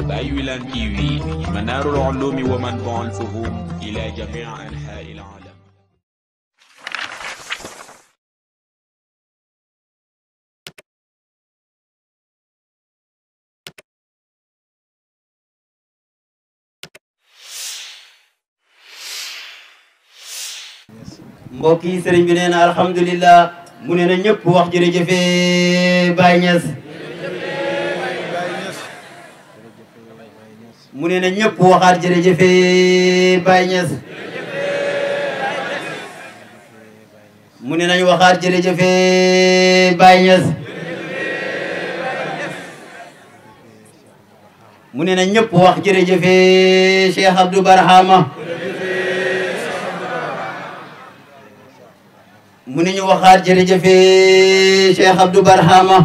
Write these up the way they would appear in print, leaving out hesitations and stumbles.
Baye Wilane TV منار العلوم ومنبع الفهوم إلى جميع أنحاء العالم. mbokk yi sëriñ bi nee na alhamdulilah mu ne na ñëpp wax jërëjëfe Baye Niass mu ne na ñëpp waxaat jërëjëfe Baye Niass mu ne nañu waxaat jërëjëfe Baye Niass mu ne na ñëpp wax jërëjëfe Cheikh Abdou Barhama mu ne ñu waxaat jërëjëfe Cheikh Abdou Barhama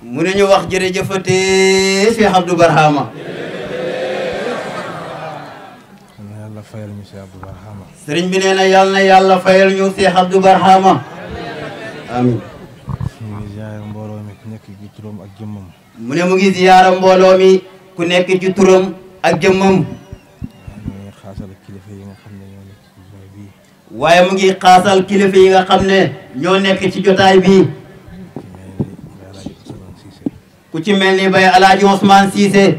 mu ne ñu wax jërëjëfate Cheikh Abdou Barhama sëriñ bi nee na yàlla na yàlla fayal ñu Cheikh Abdou Barhama amiin mu ne mu ngi ziyaara mbooloo mi ku nekk ci turam ak jëmmam waaye mu ngi xaasal kilifa yi nga xam ne ñoo nekk ci jotaay bi ku ci mel ni bay Alaaji Ousmane Cissé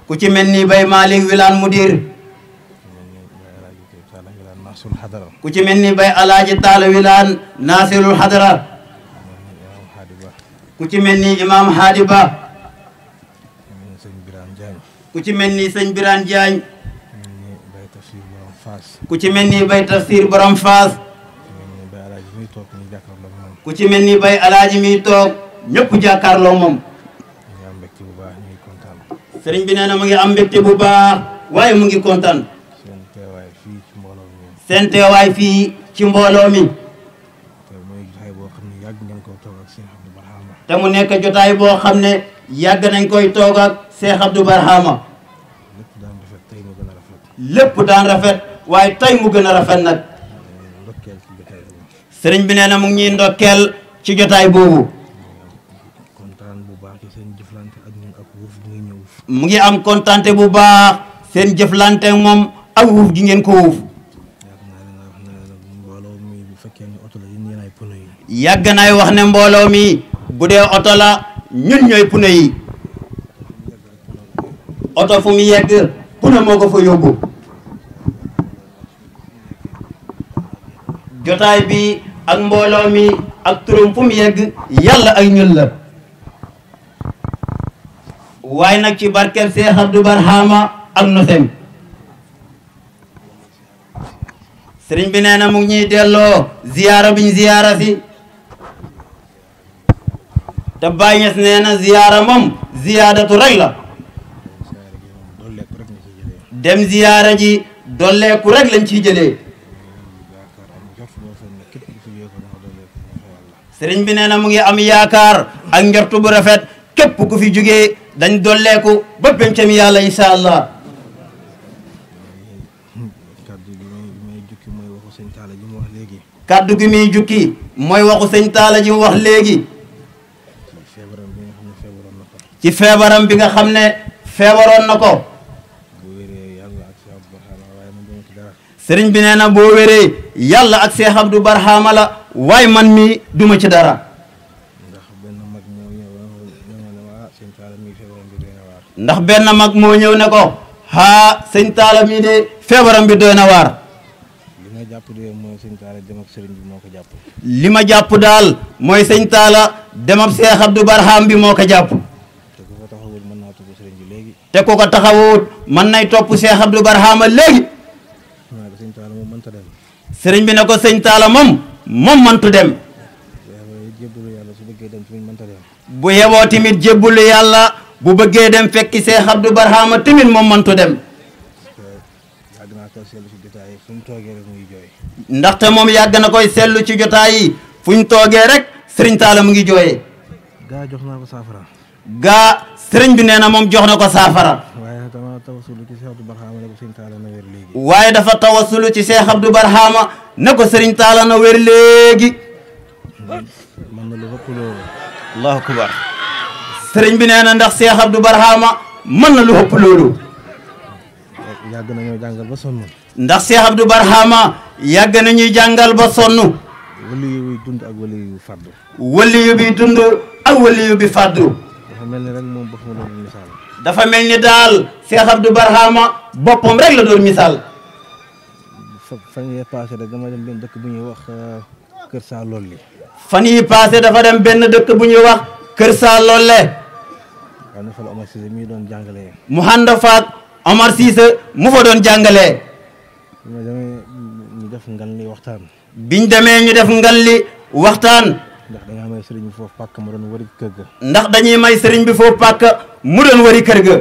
ku ci mel ni bay Malick Wilane Mudir ku ci mel ni bay Alaaji Talla Wilane Nasirul Hadara ku ci mel ni Imam Hadi Ba ku ci mel ni sëñ Birane Diagne ku ci mel ni bay tafsir borom Faas ku ci mel ni bay alaaji mi toog ñëpp jàkkaarloo moom sëriñ bi nee na mu ngi am mbégte bu baax waaye mu ngi kontaan seen teewaay fii ci mbooloo mi te mu nekk jotaay boo xam ne yàgg nañ koy toog ak Cheikh Abdou Barhama lépp daan rafet waaye tey mu gën a rafet nag sëriñ bi nee na mu ngi ñuy ndokkeel ci jotaay boobu mu ngi am kontante bu baax seen jëflante moom ak wuuf gi ngeen ko wuuf yàgg naay wax ne mbooloo mi bu dee oto la ñun ñooy pune yi oto fu mu yegg pune moo ko fa yóbbu jotaay bi ak mbooloo mi ak turam fu mu yegg yàlla ak ñun la waaye nag ci barkeb Cheikh Abdou Barhama ak nosem sëriñ bi nee na mu ngi ñuy delloo ziyaara biñ ziyaara si te Baye Niass nee na ziyaara moom ziyaadatu rek la dem ziyaara ji dolleeku rek lañ ciy jëlee sëriñ bi nee na mu ngi am yaakaar ak njortu bu rafet képp ku fi jógee dañ dolleeku ba pencam yàlla insha allah kaddu gi muy jukki mooy waxu sëñ Taala ji mu wax léegi ci feebaram bi nga xam ne feebaroon na ko sëriñ bi nee na boo wéree yàlla ak Cheikh Abdou Barhama la waaye man mi duma ci dara ndax benn mag moo ñëw ne ko haa sëñ Taala mii de feebaram bi doy na waar li ma jàpp daal mooy sëñ Taala dem ak Cheikh Abdou Barhama bi moo ko jàpp te ku ko taxawut mën nay topp Cheikh Abdou Barhama léegi sëriñ bi ne ko sëñ Taala moom mëntu dem bu yeboo tamit jébbulu yàlla bu bëggee dem fekki Cheikh Abdou Barhama tamit moom mëntu dem ndaxte moom yàgg na koy seetlu ci jotaay yi fu ñu toogee rek sëriñ Taala mu ngi jooyee gaa sëriñ bi nee na moom jox na ko saafara waaye dafa tawasulu ci Cheikh Abdou Barhama ne ko sëriñ Taala na wér léegi loolu. allahu akbar sëriñ bi nee na ndax Cheikh Abdou Barhama mën na lu ëpp loolu. yàgg nañoo jàngal ba sonn. ndax Cheikh Abdou Barhama yàgg nañuy jàngal ba sonn. wali yu dund ak wali yu fàddu. wali yu bi dund ak wali yu bi fàddu. dafa mel ni rek moom boppam la doon misaal. dafa mel ni daal Cheikh Abdou Barhama boppam rek la doon misaal. fan yii passé rek dama dem benn dëkk bu ñuy wax Kër Saa Lolli. fan yii passé dafa dem benn dëkk bu ñuy wax Kër Saa Lolle. waaw ne fa la Omar Cissé mi doon jàngalee. mu ànd faak Omar Cissé mu fa doon jàngalee. ma demee ñu def ngan li waxtaan. biñ demee ñu def ngan li waxtaan. ndax da ngaa may sëriñ bi foofu pàkk ma doon wari kër ga. ndax dañuy may sëriñ bi foofu pàkk mu doon wari kër ga.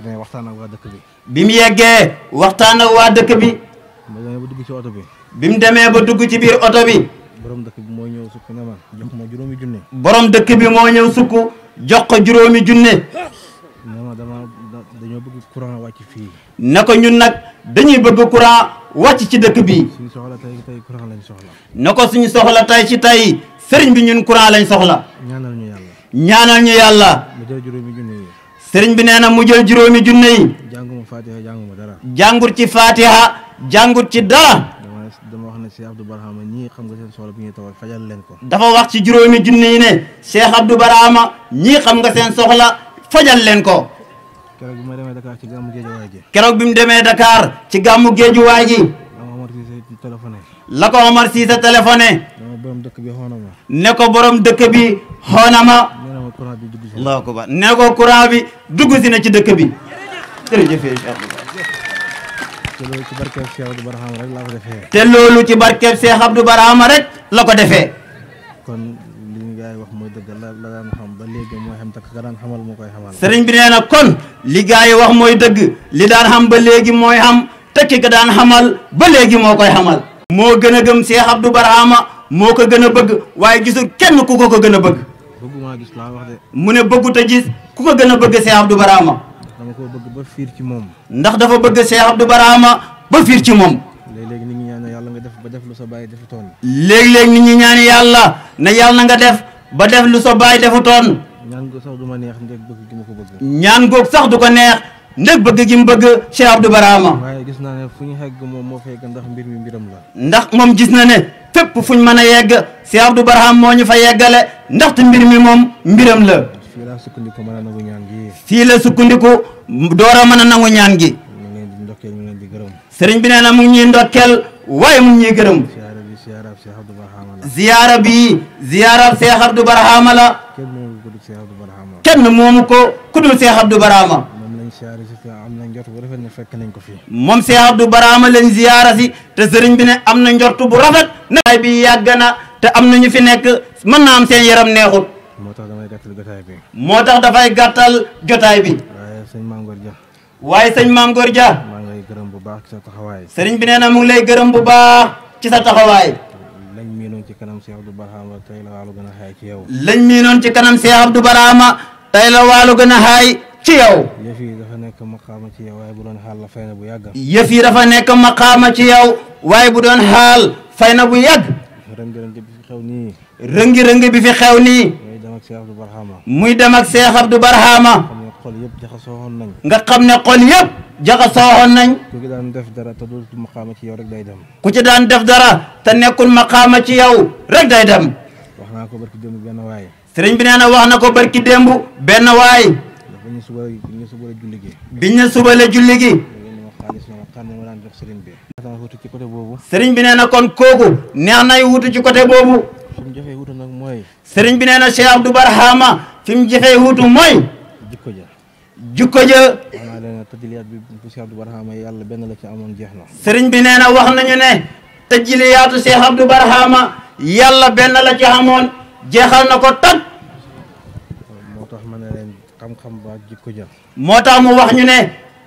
mais waxtaan ak waa dëkk bi. bi mu yeggee waxtaan ak waa dëkk bi. ma demee ba dugg ci oto bi. bi mu demee ba dugg ci biir oto bi. borom dëkk bi moo ñëw sukk ne ma jox ma juróomi junne. borom dëkk bi moo ñëw sukk jox ko juróomi junne. ne ma dañoo bëgg courant wàcc fii. ne ko ñun nag dañuy bëgg courant wàcc ci dëkk bi. suñu soxla tey courant lañ soxla. ne ko suñu soxla tey ci tey sëriñ bi ñun courant lañ soxla. ñaanal ñu yàlla. ñaanal ñu yàlla. mu jël juróomi junne yi. sëriñ bi nee na mu jël juróomi junne yi. jànguma Fatiha jànguma dara. jàngut ci Fatiha jàngut ci dara. dama wax ne Cheikh Abdou Barhama ñii xam nga seen soxla bu ñuy tawal fajal leen ko. dafa wax ci juróomi junne yi ne Cheikh Abdou Barhama ñii xam nga seen soxla fajal leen ko. keroog bi ma demee Dakar ci gàmmu géejuwaay gi. keroog bi mu demee Dakar ci gàmmu géejuwaay gi. dama Omar Cissé téléphoné. la ko Omar Cissé téléphoné. dama borom dëkk bi xoona ma. ne ko borom dëkk bi xoona ma. nee na ma courant bi dugg si. allahu akbar ne ko courant bi dugg si na ci dëkk bi. jërëjëf Cheikh Abdou. te loolu ci barkeeb Cheikh Abdou Barhama rek laa ko defee. te loolu ci barkeeb Cheikh Abdou Barhama rek la ko defee. kon li ñu gars yi wax mooy dëgg la daan xam ba léegi mooy xam te ka daan xamal moo koy xamal. sëriñ bi nee na kon li gars yi wax mooy dëgg li daan xam ba léegi mooy xam te ki ka daan xamal ba léegi moo koy xamal. moo gën a gëm Cheikh Abdou Barhama moo ko gën a bëgg waaye gisul kenn ku ko gën a bëgg. bëgguma gis laa wax de. mu ne bëggut a gis ku ko gën a bëgg Cheikh Abdou Barhama. dama ko bëgg ba fiir ci moom. ndax dafa bëgg Cheikh Abdou Barhama ba fiir ci moom. léeg-léeg nit ñi ñaan yàlla nga def ba def lu sa bàyyi defutoon. léeg-léeg nit ñi ñaan yàlla ne yàlla nga def ba def lu sa baay defutoon. ñaan go sax du ma neex ndeg bëgg gi ma ko bëgg. ñaan goog sax du ko neex ndeg bëgg gi mu bëgg Cheikh Abdou Barhama. waaye gis naa ne fu ñu xegg moom moo fay ndax mbir mi mbiram la. ndax moom gis na ne fépp fuñ mën a yegg Cheikh Abdou Barhama moo ñu fa yeggale ndaxte mbir mi moom mbiram la. fii laa sukkandiku mën a nangu ñaan gi. fii la sukkandiku door a mën a nangu ñaan gi. ñu ngi leen di ndokkeel ñu ngi leen di gërëm. sëriñ bi nee na mu ngi ñuy ndokkeel waaye mu ngi ñuy gërëm. siyaara bi siyaara Cheikh Abdou Barhama la. ziyaara bi ziyaara Cheikh Abdou Barhama la. kenn moomu ko dul Cheikh Abdou Barhama. kenn moomu ko ku dul Cheikh Abdou Barhama. moom lañ siyaara si am na njort bu rafet ne fekk nañ ko fii. moom Cheikh Abdou Barhama lañ ziyaara si te sëriñ bi ne am na njortu bu rafet ne ay bi yàgg na te am na ñu fi nekk mën naa am seen yaram neexut. moo tax damay gàttal jotaay bi. moo tax dafay gàttal jotaay bi. waaye sëñ Mame Ngor Dia. waaye sëñ Mame Ngor Dia. maa ngi lay gërëm bu baax ci sa taxawaay. sëriñ bi nee na mu ngi lay gërëm bu baax ci sa taxawaay. lañ miinoon ci kanam Cheikh Abdou Barhama tey la waalu gën a xaay ci yow. lañ miinoon ci kanam Cheikh Abdou Barhama tey la waalu gën a xaay ci yow. yëf yi dafa nekk maqaama ci yow waaye bu doon xaal la fay na bu yàgg. yëf yi dafa nekk maqaama ci yow waaye bu doon xaal fay na bu yàgg. rëng-rëng bi fi xew nii. rëngi-rëngi bi fi xew nii. muy dem ak Cheikh Abdou Barhama. muy dem ak Cheikh Abdou Barhama. xam ne xol yëpp jaxasooxoon nañ. nga xam ne xol yëpp jaxasooxoon nañ. ku ci daan def dara te dootul maqaama ci yow rek day dem. ku ci daan def dara te nekkul maqaama ci yow rek day dem. wax naa ko barki démb benn waay. sëriñ bi nee na wax na ko barki démb benn waay. dafa ñu suba julli gi. biñ ne suba la julli gi. ma xaalis ma xam ne ma daan jox sëriñ bi. dama wutu ci côté boobu. sëriñ bi nee na kon kooku neex nay wutu ci côté boobu. fi mu jafee wutu nag mooy. sëriñ bi nee na Cheikh Abdou Barhama fi mu jafee wutu mooy. jikko ja. jikko ja. wax naa leen tëjliyaat bi bu Cheikh Abdou Barhama yàlla benn la ci amoon jeex na. sëriñ bi nee na wax nañu ne tëjliyaatu Cheikh Abdou Barhama yàlla benn la ci amoon jeexal na ko tag. moo tax ma ne leen xam-xam ba ak jikko ja. moo tax mu wax ñu ne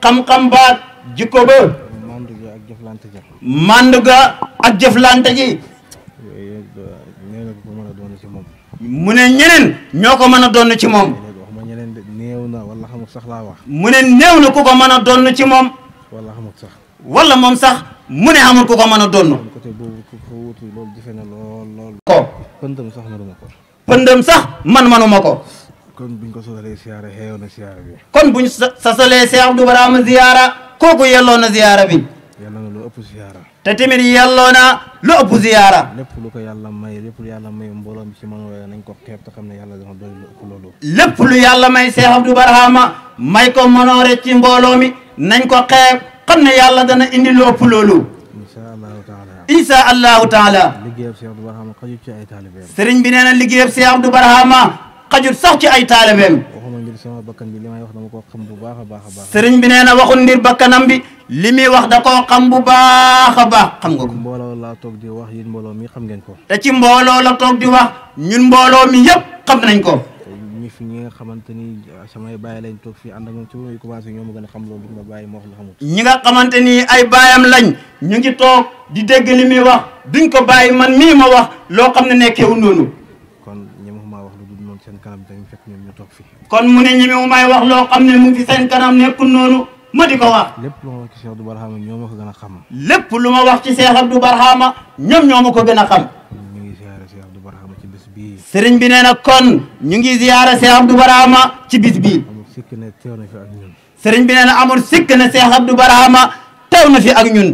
xam-xam ba ak jikko ba. mandu ga ak jëflante ja. mandu ga ak jëflante ji. yooyu nee na ko mën a doon ci moom. mu ne ñeneen ñoo ko mën a doon ci moom. léegi wax ma ñeneen de néew na wala xamut sax laa wax. mu ne néew na ku ko mën a doon ci moom. wala xamut sax. wala moom sax mu ne amul ku ko mën a doon. côté boobu ku ko wutu loolu jafe na lool. ko pëndam sax mënu ma ko. pëndëm sax man manuma ko. kon buñ ko sosalee siyaara xeeyoon na siyaara bi. kon buñ sasalee Cheikh Abdou Barhama ziyaara kooku yelloo na ziyaara bi. yàlla na lu ëpp siyaara. te tamit yelloo na lu ëpp ziyaara. lépp lu ko yàlla may lépp lu yàlla may mbooloo mi ci mën a nañ ko xeeb te xam ne yàlla dana doy lu ëpp loolu. lépp lu yàlla may Cheikh Abdou Barhama may ko mënoore ci mbooloo mi nañ ko xeeb xam ne yàlla dana indi lu ëpp loolu. insha allahu taala. liggéeyam Cheikh Abdou Barhama xajut ci ay taalibeem. sëriñ bi nee na liggéeyam Cheikh Abdou Barhama xajut sax ci ay taalibeem. waxuma ngir sama bakkan bi li may wax dama koo xam bu baax a baax a baax. sëriñ bi nee na waxul ngir bakkanam bi li muy wax da koo xam bu baax a baax xam nga ko. mbooloo laa toog di wax yéen mbooloo mi xam ngeen ko. te ci mbooloo la toog di wax ñun mbooloo mi yëpp xam nañ ko. ñi fi ñi nga xamante ni samay bàyyi lañ toog fii ànd ak moom ci muy commencé ñoo ma gën a xam loolu ma bàyyi ma wax lu xamut. ñi nga xamante ni ay baayam lañ ñu ngi toog di dégg li muy wax duñ ko bàyyi man mii ma wax loo xam ne nekkeewul noonu. kon ñemewuma wax lu dul noonu seen kanam dañu fekk ñoom ñu toog fi. kon mu ne ñemewumaay wax loo xam ne mu ngi fi seen kanam nekkul noonu ma di ko wax. lépp lu ma wax ci Cheikh Abdou Barhama ñoo ma ko gën a xam. lépp lu ma wax ci Cheikh Abdou Barhama ñoom ñoo ma ko gën a xam. sëriñ bi nee na kon ñu ngi ziyaara Cheikh Abdou Barhama ci bis bii. amul sikk ne teew na fi ak ñun. sëriñ bi nee na amul sikk ne Cheikh Abdou Barhama teew na fi ak ñun.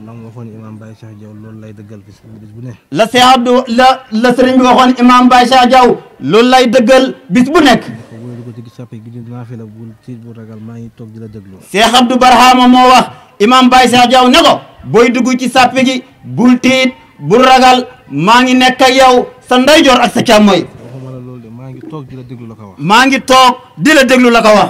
la mu waxoon imam Baye Cheikh Diaw loolu lay dëggal bis bu ne. la Cheikh Abdou la sëriñ bi waxoon imam Baye Cheikh Diaw loolu lay dëggal bis bu nekk. booy dugg ci sàppe gi di naafila bul tiit bu ragal maa ngi toog di la déglu. Cheikh Abdou Barhama moo wax imam Baye Cheikh Diaw ne ko booy dugg ci sàppe gi bul tiit bul ragal maa ngi nekk ak yow sa ndeyjoor ak sa càmmooy. maa ngi toog di la déglu la ko wax. maa ngi toog di la déglu la ko wax.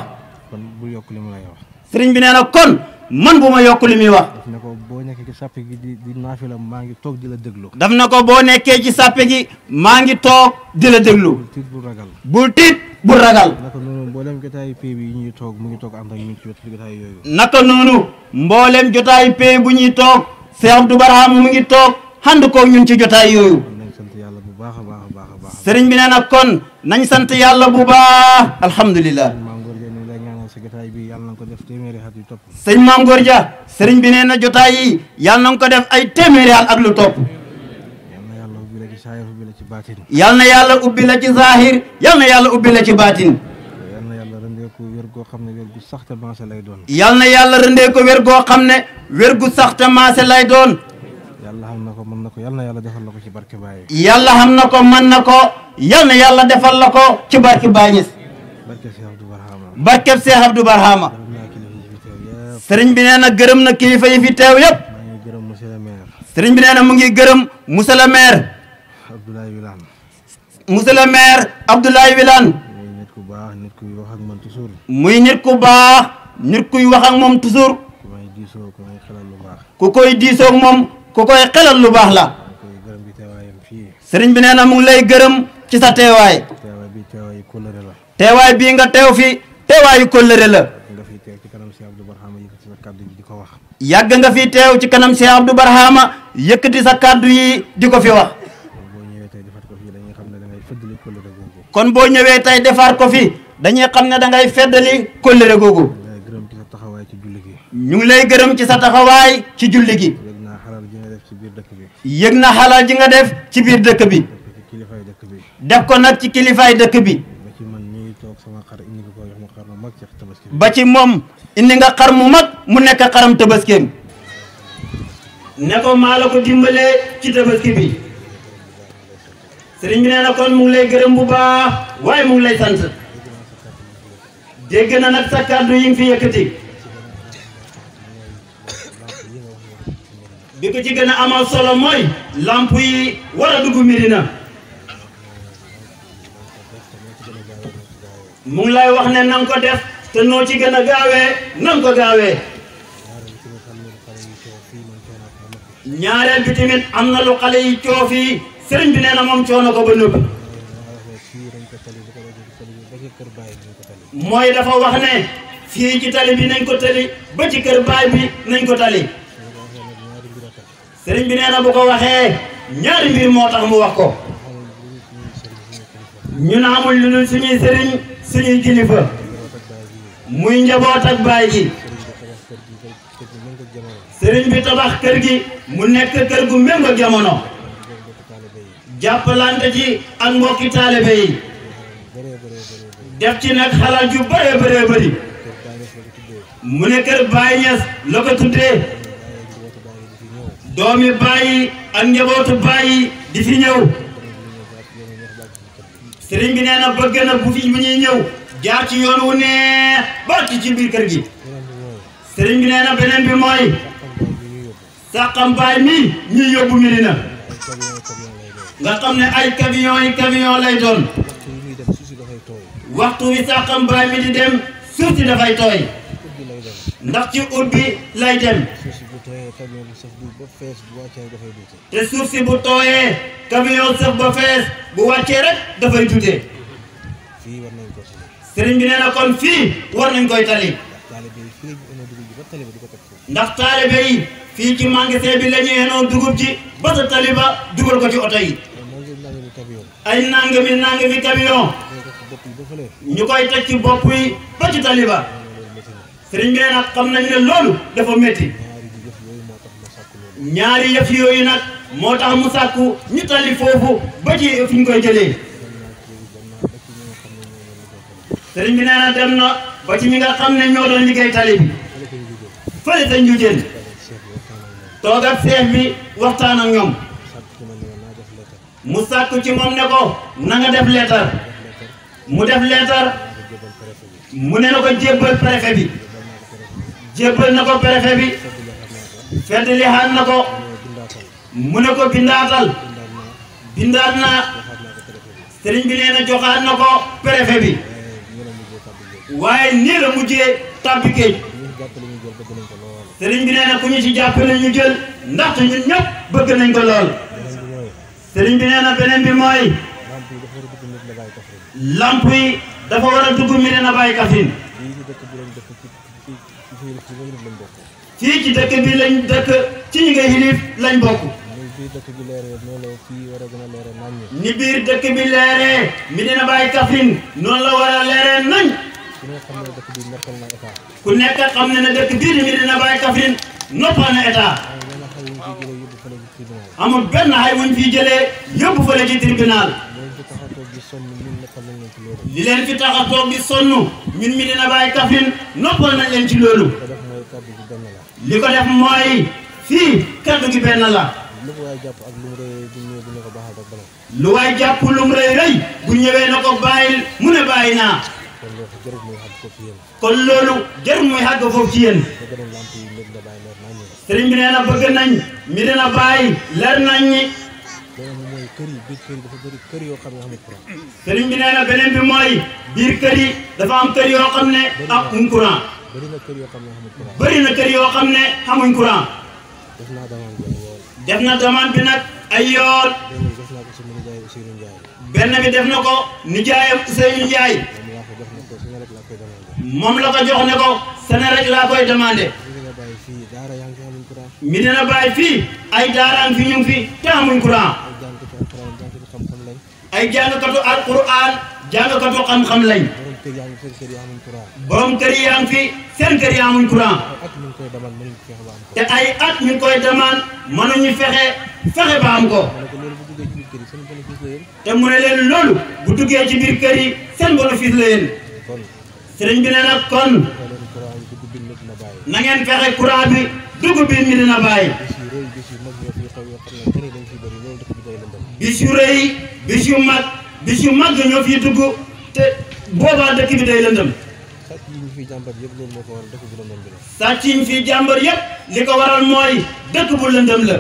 kon bu yokk li mu lay wax. sëriñ bi nee na kon man bu ma yokk li muy wax. daf ne ko boo nekkee ci sàppe gi di naafila maa ngi toog di la déglu. daf na ko boo nekkee ci sàppe gi maa ngi toog di la déglu. bul tiit bul ragal. bul tiit bul ragal. naka noonu mboolem jotaayu pay bi yi ñuy toog mu ngi toog ànd ak ñun ci wetu jotaay yooyu. naka noonu mboolem jotaayu pay bu ñuy toog Cheikh Abdou Barhama mu ngi toog ànd koog ñun ci jotaay yooyu. sëriñ bi nee na kon nañ sant yàlla bu baax alhamdulilah. sëñ Maam Góor Ja sëriñ bi nee na jotaay yi yàlla na ko def ay téeméeri at ak lu topp. yal na yàlla ubbi la ci zahir yal na yàlla ubbi la ci baatin. yal na yàlla rëndee ko wér goo xam ne wér gu sax te maase lay doon. yal na yàlla rëndee ko wér goo xam ne wér gu sax te maase lay doon. yàlla xam na ko mën na ko yal na yàlla defal la ko ci barke Baye. yàlla xam na ko mën na ko yal na yàlla defal la ko ci barke Baye Niass. barke Cheikh Abdou Barhama. barke Cheikh Abdou Barhama. sëriñ bi nee na gërëm na kilifa yi fi teew yëpp. maa ngi gërëm monsieur le maire. sëriñ bi nee na mu ngi gërëm monsieur le maire. Abdoulaye Wilane. monsieur le maire Abdoulaye Wilane. muy nit ku baax nit kuy wax ak man toujours. muy nit ku baax nit kuy wax ak moom toujours. ku may diisoo ku may xelal lu baax. ku koy diisoo ak moom ku koy xelal lu baax la. sëriñ bi nee na mu ngi lay gërëm ci sa teewaay. teewaay bi teewaayu kóllëre la. teewaay bii nga teew fi teewaayu kóllëre la. nga fi teew ci kanam Cheikh Abdou Barhama yëkkati sa kàddu yi di ko wax. yàgg nga fi teew ci kanam Cheikh Abdou Barhama yëkkati sa kàddu yi di ko fi wax. boo ñëwee tey defar ko fi dañuy xam ne da ngay feddali kóllëre googu. kon boo ñëwee tey defar ko fi dañuy xam ne da ngay feddali kóllëre googu. ñu ngi lay gërëm ci sa taxawaay ci julli gi. ñu ngi lay gërëm ci sa taxawaay ci julli gi. yëg naa xalal ji nga def ci biir dëkk bi. yëg na xalal ji nga def ci biir dëkk bi. kilifaay dëkk bi. def ko nag ci kilifaay dëkk bi. ba ci man ñuy toog sama xar indi ko jox ma xar mu mag ci tabaski. ba ci moom indi nga xar mu mag mu nekk xaram tabaskeem. ne ko maa la ko dimbalee ci tabaski bi. sëriñ bi nee na kon mu ngi lay gërëm bu baax waaye mu ngi lay sant. dégg na nag sa kàddu yi nga fi yëkkati. bi ko ci gën a amal solo mooy lamp yi war a dugg Medina. mu ngi lay wax ne na nga ko def te noo ci gën a gaawee na nga ko gaawee. ñaareel bi tamit am na lu xale yi coof yi sëriñ bi nee na moom coono ko ba nëbb. mooy dafa wax ne fii ci tali bi nañ ko tali ba ci kër baay bi nañ ko tali. sëriñ bi nee na bu ko waxee ñaari mbir moo tax mu wax ko. ñun amul lu dul suñuy sëriñ suñuy kilifa muy njaboot ak baay gi. sëriñ bi tabax kër gi mu nekk kër gu méngoo jamono. jàppalante ci ak mbokki taalibe yi def ci nag xalaat ju bëree bëri mu ne kër Baye Niass la ko tuddee doomi Baye ak njabootu Baye di fi ñëw sëriñ bi nee na bëgg na bu ñuy ñëw jaar ci yoon wu neex ba ci biir kër gi sëriñ bi nee na beneen bi mooy Saxam Baye mi ñuy yóbbu Medina nga xam ne ay camion lay doon waxtu wi Saxam Baye mi di dem suuf si dafay tooy ndax ci ut bi lay dem te suuf si bu tooyee camion sëf ba fees bu wàccee rek dafay dute sëriñ bi nee na kon fii war nañ koy tali ndax taalibe yi fii ci magasin bi la ñuy xenoo dugub ji ba sa tali ba dugal ko ci oto yi ay nangami camion ñu koy teg ci bopp yi ba ci tali ba sëriñ bi nee nag xam nañ ne loolu dafa métti ñaari yëf yooyu nag moo tax mu sàkku ñu tali foofu ba ci fi ñu koy jëlee sëriñ bi nee na dem na ba ci ñi nga xam ne ñoo doon liggéey tali bi fële sa njujeen toog ak seef bi waxtaan ak ñoom mu sàkku ci moom ne ko na nga def leetar mu def leetar mu ne na ko jébbal préfet bi jébbal na ko préfet bi fedd li xaan na ko mu ne ko bindaat naa sëriñ bi nee na joxaat na ko préfet bi waaye nii la mujjee tàbbi géej sëriñ bi nee na ku ñu ci jàppale ñu jël ndaxte ñun ñëpp bëgg nañ ko lool sëriñ bi nee na beneen bi mooy lamp yi dafa war a dugg Medina Baye Kaffrine fii ci dëkk bi lañ dëkk ci ñi nga xilif lañ bokk ni biir dëkk bi leeree Medina Baye Kaffrine noonu la war a leeree nañ ku nekk xam ne dëkk bii di Medina Baye Kaffrine noppal na état amul benn xay wuñ fi jëlee yóbbu fële ci tribunal li leen fi tax a toog di sonn ñun Medina Baye Kaffrine noppal nañ leen ci loolu li ko def mooy fii kaddu gi benn la lu waay jàpp lu mu rëy bu ñëwee na ko bàyyil mu ne bàyyi naa kon loolu jarul muy xàgg foofu ci yéen sëriñ bi nee na bëgg nañ Medina Baye leer nañ ñi sëriñ bi nee na beneen bi mooy biir kër yi dafa am kër yoo xam ne amuñ courant bëri na kër yoo xam ne amuñ courant def na demande bi nag ay yoon benn bi def na ko nijaayam Ousseynou Ndiaye moom la ko jox ne ko Senelec laa koy demandé Medina Baye fii ay daaraan fi ñu ngi fi te amuñ courant ay jàngkatu alquran jàngkatu xam-xam lañ borom kër yi yaa ngi fi seen kër yi amuñ courant te ay at ñu koy demande mënuñu fexe ba am ko te mu ne leen loolu bu duggee ci biir kër yi seen bénéfice la yéen sëriñ bi ne nag kon na ngeen fexe courant bi dugg biir Medina Baye bis yu rëy bis yu mag ñoo fi dugg te boobaa dëkk bi day lëndëm sàcc yi ñu fi jàmbar yëpp li ko waral mooy dëkk bu lëndëm la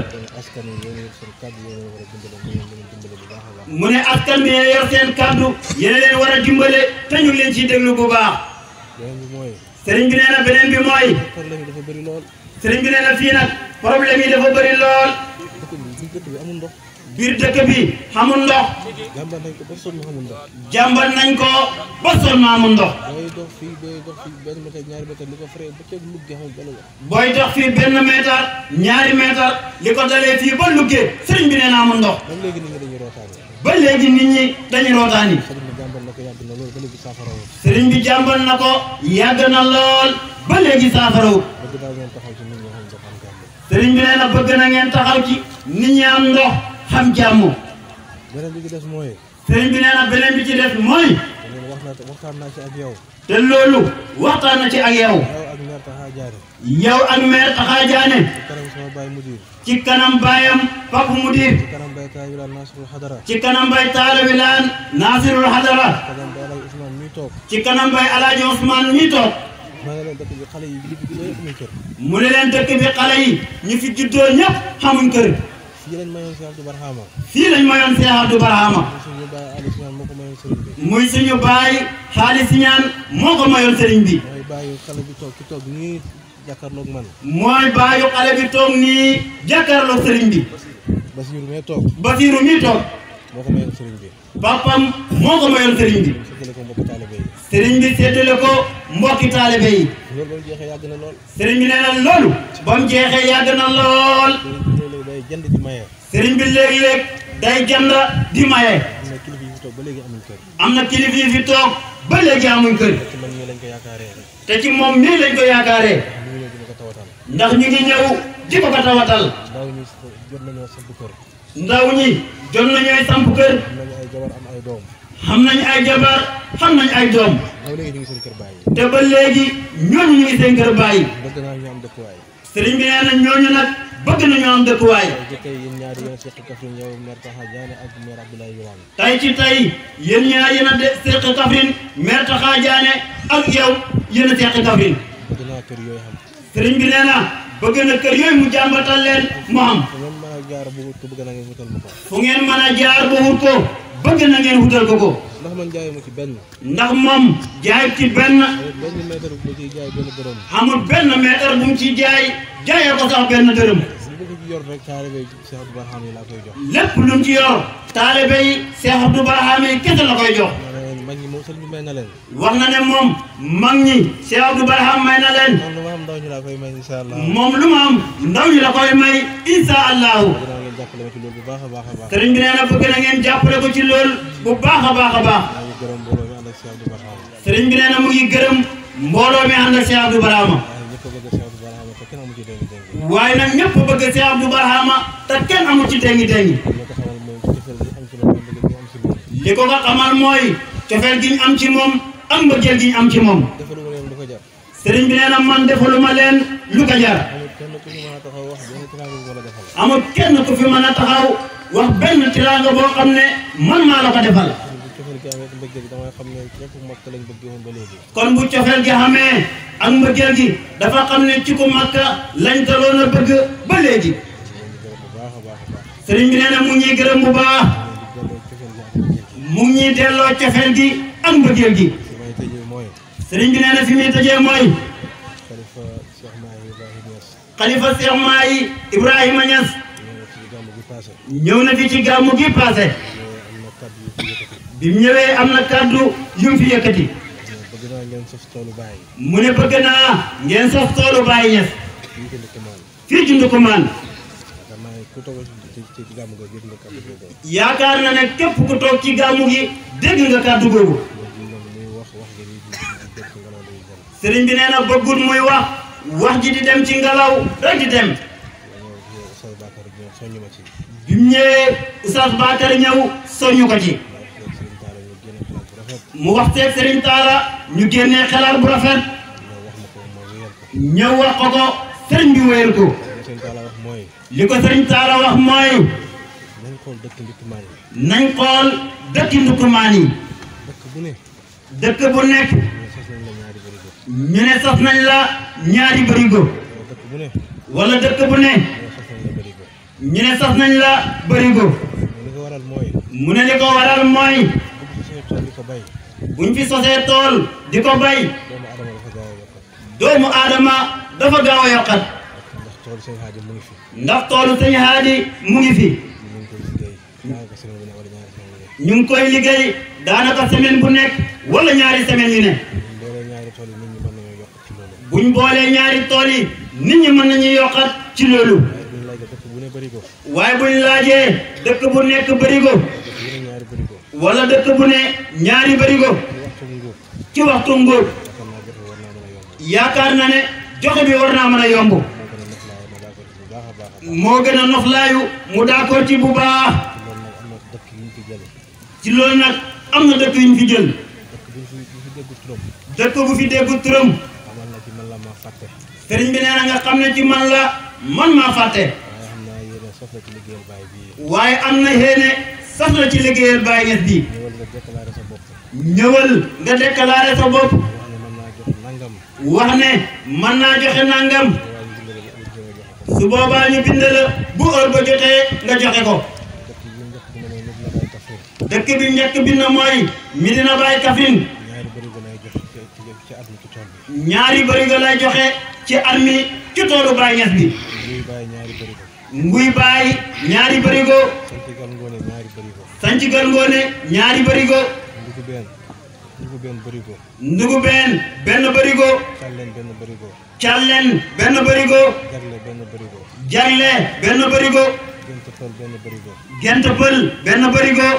mu ne askan bi yor seen kàddu yéen leen war a dimbale te ñu leen ciy déglu bu baax sëriñ bi nee na beneen bi mooy sëriñ bi nee na fii nag problème yi dafa bëri lool biir dëkk bi xamul ndox jàmbat nañ ko ba sonn amul ndox booy dox fii benn mètre ñaari mètre li ko dalee fii ba luggee sëriñ bi nee na amul ndox ba léegi nit ñi dañu rootaani sëriñ bi jàmbat na ko yàgg na lool ba léegi saafarawu sëriñ bi nee na bëgg na ngeen taxaw ci nit ñi am ndox xam jàmm beneen bi ci des mooy. sëriñ bi nee na beneen bi ci des mooy. waxtaan naa ci ak yow. te loolu waxtaan na ci ak yow. yow ak maire Taxa Jaane. ci kanam sama baay mudir. ci kanam baayam Pape Mudir. ci kanam bay Taalawilaan Nasirul Hadara. ci kanam bay Taalawilaan Nasirul Hadara. ci kanam bay Alaaji Ousmane mi toog. ci kanam bay Alaaji Ousmane mi toog. ma ne leen dëkk bi xale yi li fi juddoo yëpp amuñ kër. mu ne leen dëkk bi xale yi ñu fi juddoo ñëpp xamuñ kër. fii lañ mayoon Cheikh Abdou Barhama. fii lañ mayoon Cheikh Abdou Barhama. muy suñu baay Xaali Siñaan moo ko mayoon sëriñ bi. mooy baayu xale bi toog ki toog nii jàkkaarloog man. mooy baayu xale bi toog nii jàkkaarloog sëriñ bi. Basiiru mee toog. Basiiru mi toog. moo ko mayoon sëriñ bi. papam moo ko mayoon sëriñ bi. séddale ko mbokki taalibe yi. sëriñ bi séddale ko mbokki taalibe yi. loolu ba mu jeexee yàgg na lool. sëriñ bi nee na loolu. ba mu jeexee yàgg na lool. sëriñ bi léeg-léeg day jënd di maye. sëriñ bi léeg-léeg day jënd di maye. am na kilifa yi fi toog ba léegi amuñ kër. am na kilifa yi fi toog ba léegi amuñ kër. te man mii lañ ko yaakaaree. te ci moom mii lañ ko yaakaaree. ndax ñu ngi ñëw di ko ko tawatal. ndaw ñi jot nañoo samp kër. ndaw ñi jot nañooy samp kër. am nañu ay jabar am ay doom. xam nañ ay jabar xam nañ ay doom. ba léegi ñu ngi seen kër bàyyi. te ba léegi ñooñu ñu ngi seen kër bàyyi. bëgg naa ñu am dëkkuwaay. sëriñ bi nee na ñooñu nag bëgg nañu am dëkkuwaay. tey yéen ñaari yéen a seq Kaffrine yow maire Taxa Jaane ak maire Abdoulaye Wilane. tey ci tey yéen ñaar yéen a seq Kaffrine maire Taxa Jaane ak yow yéen a seq Kaffrine. bëgg naa kër yooyu xam. sëriñ bi nee na bëgg na kër yooyu mu jàmbatal leen mu am. fu ngeen mën a jaar bu wut ko bëgg na ngeen wutal ma ko. fu ngeen mën a jaar ba wut ko bëgg na ngeen wutal ko ko. ndax man jaay ma ci benn. ndax moom jaay ci benn. benn mètre bu ciy jaay benn dërëm. amul benn mètre bu mu ci jaay jaayee ko sax benn dërëm. li ma ci yor rek taalibe Cheikh Abdou Barhama yi laa koy jox. lépp lu mu ci yor taalibe yi Cheikh Abdou Barhama yi kese la koy jox. mag ñi moom sëriñ bi may na leen. wax na ne moom mag ñi Cheikh Abdou Barhama may na leen. moom lu ma am ndaw ñi laa koy may incha allah. moom lu ma am ndaw ñi la koy may incha allahu. bëgg naa ngeen jàppale ma ci loolu bu baax a baax a baax. sëriñ bi nee na bëgg na ngeen jàppale ko ci loolu bu baax a baax a baax. maa ngi gërëm mbooloo mi ànd ak Cheikh Abdou Barhama. sëriñ bi nee na mu ngi gërëm mbooloo mi ànd ak Cheikh Abdou Barhama. waaye nag ñëpp bëgg Cheikh Abdou Barhama te kenn amul ci dengi dengi. li ko nga xamal mooy cofeel gi ñu am ci moom ak mbëggeel gi ñu am ci moom. sëriñ bi nee na man defaluma leen lu ko jar. amul kenn ku fi mën a taxaw wax benn tiraanga boo xam ne man maa la ko defal. kon bu cofeel gi xamee ak mbëggeel gi dafa xam ne ci ku Makka lañ taloon a bëgg ba léegi. sëriñ bi nee na mu ngi ñuy gërëm bu baax. mu ngi ñuy delloo cofeel gi ak mbëggeel gi. sëriñ bi nee na fi muy tëjee mooy. xalifa Cheikh Mahi Ibrahima Niass. ñëw na fi ci gàmmu gi passé. bi mu ñëwee am na kàddu yu mu fi yëkkati. mu ne bëgg naa ngeen sos toolu Baye Niass. fii ci Ndoukoumane. yaakaar na ne képp ku toog ci gàmmu gi dégg nga kàddu googu. sëriñ bi nee na bëggul muy wax ji di dem ci ngelaw rek di dem. bi mu ñëwee Oustaz Bakar ñëw soññu ko ci. mu wax seeg Serigne Talla ñu génnee xalaat bu rafet. ñëw wax ko sëriñ bi wéyal ko. li ko Serigne Talla wax mooy. nañ xool dëkki Ndoukoumane yi. dëkk bu nekk. ñu ne sos nañ la ñaari bërigo. wala dëkk bu ne. ñu ne sos nañ la bërigo. mu ne li ko waral mooy. buñ fi sosee tool di ko bay. doomu aadama dafa gaaw a yokkat. ndax toolu sëñ Haadi mu ngi fi. ñu ngi koy liggéey daanaka semaine bu nekk wala ñaari semaine yu ne. buñ boolee ñaari tool yi nit ñi mën nañu yokkat ci loolu. waaye buñ laajee dëkk bu nekk bërigo. wala dëkk bu ne ñaari bërigo. ci waxtu ngóob. yaakaar na ne joxe bi war naa mën a yomb. moo gën a noflaayu mu d'accord ci bu baax. ci loolu nag am na dëkk yu ñu fi jël. dëkk bu fi déggu turam. sëriñ bi nee na nga xam ne ci man la man maa fàtte. waaye am na yéene sax la ci liggéeyal Baay Ñas bi. ñëwal nga déclaré sa bopp. wax ne mën naa joxe nangam. su boobaa ñu bind la bu heure ba jotee nga joxe ko. dëkk bi njëkk bi na mooy Medina Baye Kaffrine. ñaari bërigo lay joxe ci at mi ci toolu Baay Ñas bi. nguy baay ñaari bërigo. sanc gal ngoone ñaari bërigo. ndugubeen benn bërigo. calleen benn bërigo. jarle benn bërigo. gent pël benn bërigo.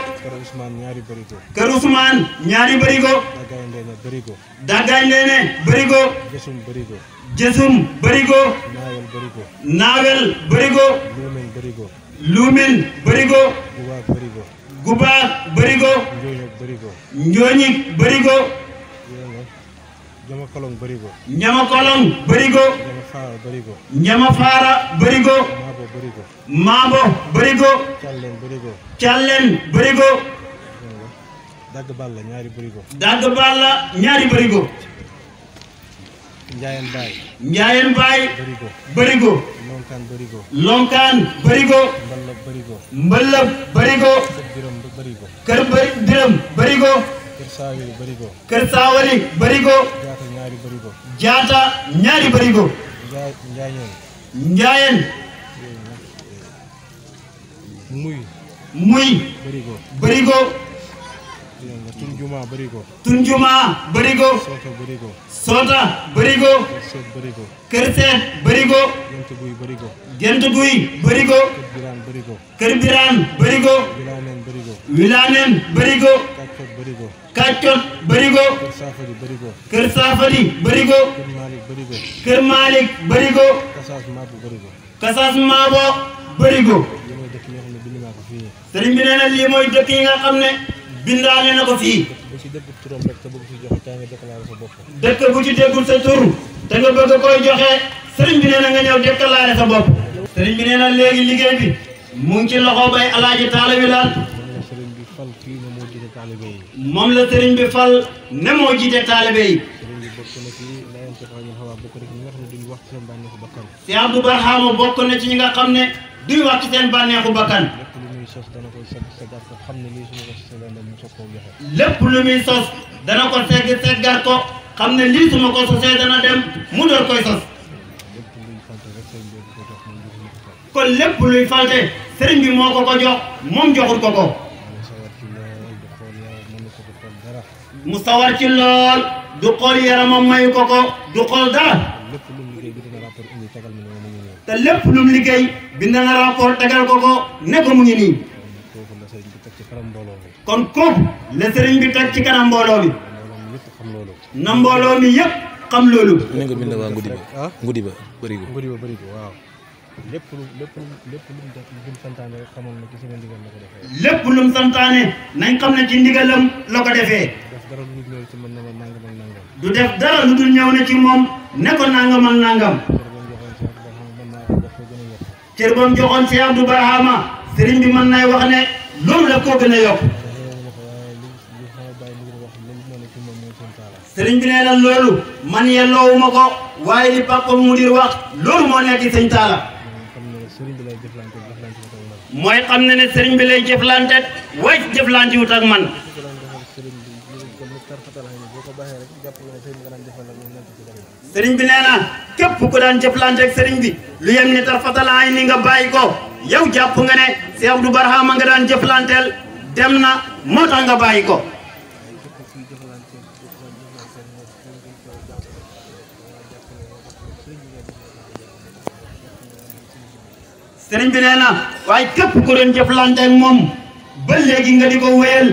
kër Ousmane ñaari bërigo. daggaay ndeene bërigo. jësum bërigo. naawel bërigo. luumen bërigo. gubaak bërigo. njooñik bërigo. Njama kolong bërigo. Njama faara bërigo. maabo bërigo. calleen bërigo. dagg balla ñaari bërigo. Njaayeen baay bërigo. lonkaan bërigo. mbëllëb bërigo. kër biram bërigo. kër saawali bërigo. jaata ñaari bërigo. njaayeen muy bërigo. tunjuma bërigo. soota bërigo. kër seet bërigo. gent guy bërigo. kër biraan bërigo. wilaaneen bërigo. kàccot bërigo. kër saafali bërigo. kër maalik bërigo. kasaas maabo bërigo. sëriñ bi nee na lii mooy dëkk yi nga xam ne bindaane na ko fii. dëkk bu ci déggul sa tur te nga bëgg koy joxe sëriñ bi nee na nga ñëw déclaré sa bopp. sëriñ bi nee na léegi liggéey bi mu ngi ci loxo bay Alaaji Taala Wilane. moom la sëriñ bi fal ne moo jiite taalibe yi. si Abdou Barhama bokk na ci ñi nga xam ne duy wax ci seen bànneexu bakkan. lépp lu muy sos dana ko seggar ko xam ne lii suma ko sosee dana dem mu door koy sos. kon lépp luy falte sëriñ bi moo ko jox moom joxul ko. mu sawar ci lool du xool yaramam mayu ko du xool dara. te lépp lu mu liggéey bind na rapport tegal ko ne ko mu ngi nii. kon kooku la sëriñ bi teg ci kanam mbooloo mi. na mbooloo mi yëpp xam loolu. ni nga bind waa ngudi ba bërigo. waaw. lépp lu santaane rek xamoon na ci sama ndigal la ko defee. lépp lu mu santaane nañ xam ne ci ndigalam la ko defee. du def dara lu dul ñëw ne ci moom ne ko nangam ak nangam. cër bam joxoon si Abdou Barhama sëriñ bi mën nay wax ne loolu daf koo gën a yokk. sëriñ bi nee na loolu man yelloowuma ko waaye li Papa Mudir wax loolu moo nekk ci sëñ Talla. mooy xam ne sëriñ bi lay jëflante waaye jëflante wut ak man. sëriñ bi nee na képp ku daan jëflante ak sëriñ bi lu yem ni tarfatal ayni nga bàyyi ko yow jàpp nga ne si Abdou Barhama nga daan jëflanteel dem na moo tax nga bàyyi ko. sëriñ bi nee na waaye képp ku doon jëflante ak moom ba léegi nga di ko wéyal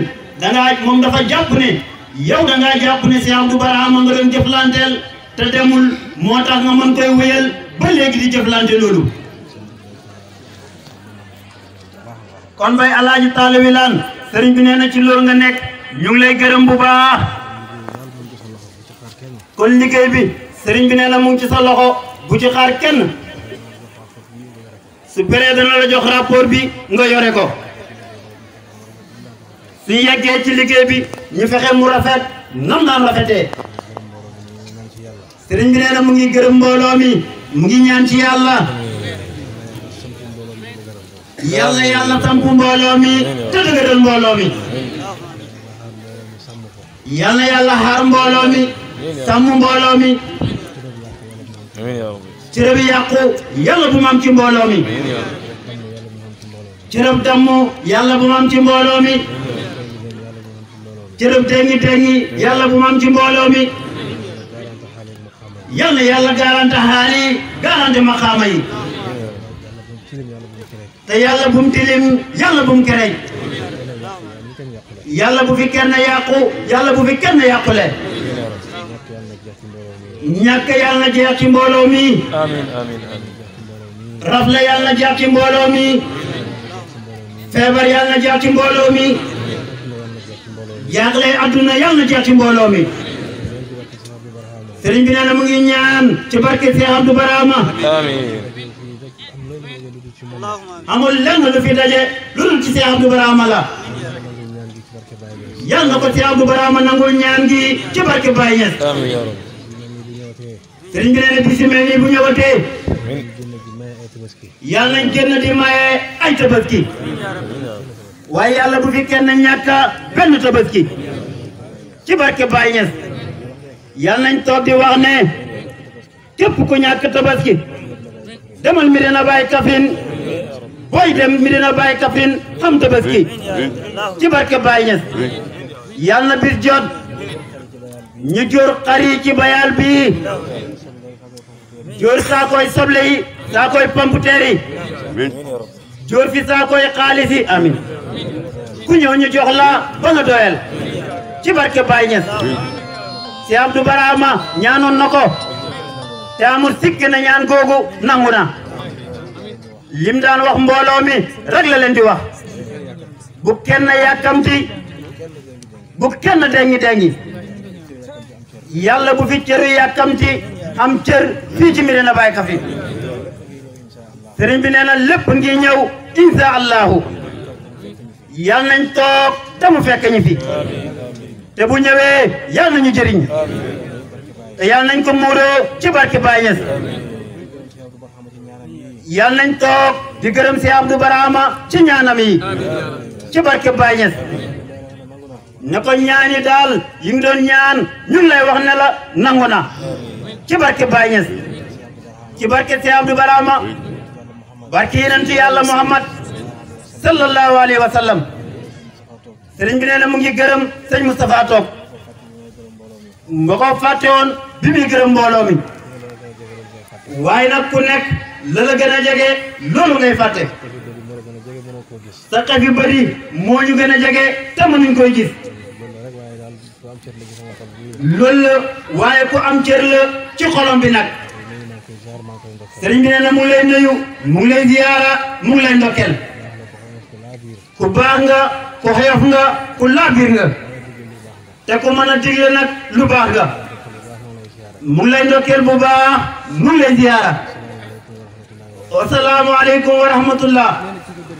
moom dafa jàpp ne yow dangaa jàpp ne si Abdou Barhama nga doon jëflanteel te demul moo tax nga mën koy wéyal ba léegi di jëflante loolu. kon bay Alaaji Taala Wilane sëriñ bi nee na ci loolu nga nekk ñu ngi lay gërëm bu baax kon liggéey bi sëriñ bi nee na mu ngi ci sa loxo bu ci xaar kenn su paree dana la jox rapport bi nga yore ko su yeggee ci liggéey bi ñu fexe mu rafet nam naan rafetee sëriñ bi nee na mu ngi gërëm mbooloo mi mu ngi ñaan ci yàlla yàlla sampu mbooloo mi te dëgëral mbooloo mi yàlla xaar mbooloo mi sàmm mbooloo mi cërëb yàqu yàlla bu mu am ci mbooloo mi cërëb damm yàlla bu mu am ci mbooloo mi cërëb dengi yàlla bu mu am ci mbooloo mi yàlla garante xaali garante maqaama yi te yàlla bu mu tilim yàlla bu mu kereñ yàlla bu fi kenn yàqu yàlla bu fi kenn yàqule ñàkk yàlla na jeex ci mbooloo mi rafle yàlla na jeex ci mbooloo mi feebar yàlla na jeex ci mbooloo mi jaaxle adduna yàlla na jeex ci mbooloo mi sëriñ bi nee na mu ngi ñaan ci barke Cheikh Abdou Barama amul lenn lu fi daje lu dul ci Cheikh Abdou Barama la yàlla na ko Cheikh Abdou Barama nangul ñaan gi ci barke Baye Niass sëriñ bi nee na bisi mel nii bu ñëwatee yàlla nañ génn di maye ay tabaski waaye yàlla bu fi kenn ñàkk benn tabaski ci barke Baye Niass yàlla nañ toog di wax ne képp ku ñàkk tabaski demal Medina Baye Kaffrine booy dem Medina Baye Kaffrine xam tabaski ci barke Baye Niass yàlla na bis jot ñu jor xari ci bayal bi jor saa koy soble yi saa koy pomputeer yi jor fi saa koy xaalis yi amin ku ñëw ñu jox la ba nga doyal ci barke Baye Niass Cheikh Abdou Barama ñaanoon na ko te amul sikk na ñaan googu nangu na lim daan wax mbooloo mi rek la leen di wax bu kenn yàkkamti bu kenn dengi yàlla bu fi cëru yàkkamti am cër fii ci Medina Baye Kaffrine sëriñ bi nee na lépp ngi ñëw insha allahu yàlla nañ toog te mu fekk ñu fi te bu ñëwee yàlla nañu jëriñ te yàlla nañ ko muuroo ci barke Baye Niass yàlla nañ toog di gërëm si Abdou Barama ci ñaanam yi ci barke Baye Niass ne ko ñaani daal yi ngi doon ñaan ñun lay wax ne la nangu na ci barke Baye Niass ci barke si Abdou Barama barke yonent yàlla Muhammad sallallahu alayhi wa sallam sëriñ bi nee na mu ngi gërëm sëñ Moustapha toog nga ko fàtte woon bi muy gërëm mbooloo mi waaye nag ku nekk la la gën a jege loolu ngay fàtte sa xef yu bëri moo ñu gën a jege te mënuñ koy gis loolu la waaye ku am cër la ci xolom bi nag sëriñ bi nee na mu ngi lay nuyu mu ngi lay ziyaara mu ngi lay ndokkeel ku baax nga ku xeef nga ku laabir nga te ku mën a digle nag lu baax nga mu ngi lay ndokkeel bu baax mu ngi lay ziyaara. Assalaamu aleykum wa rahmatullah.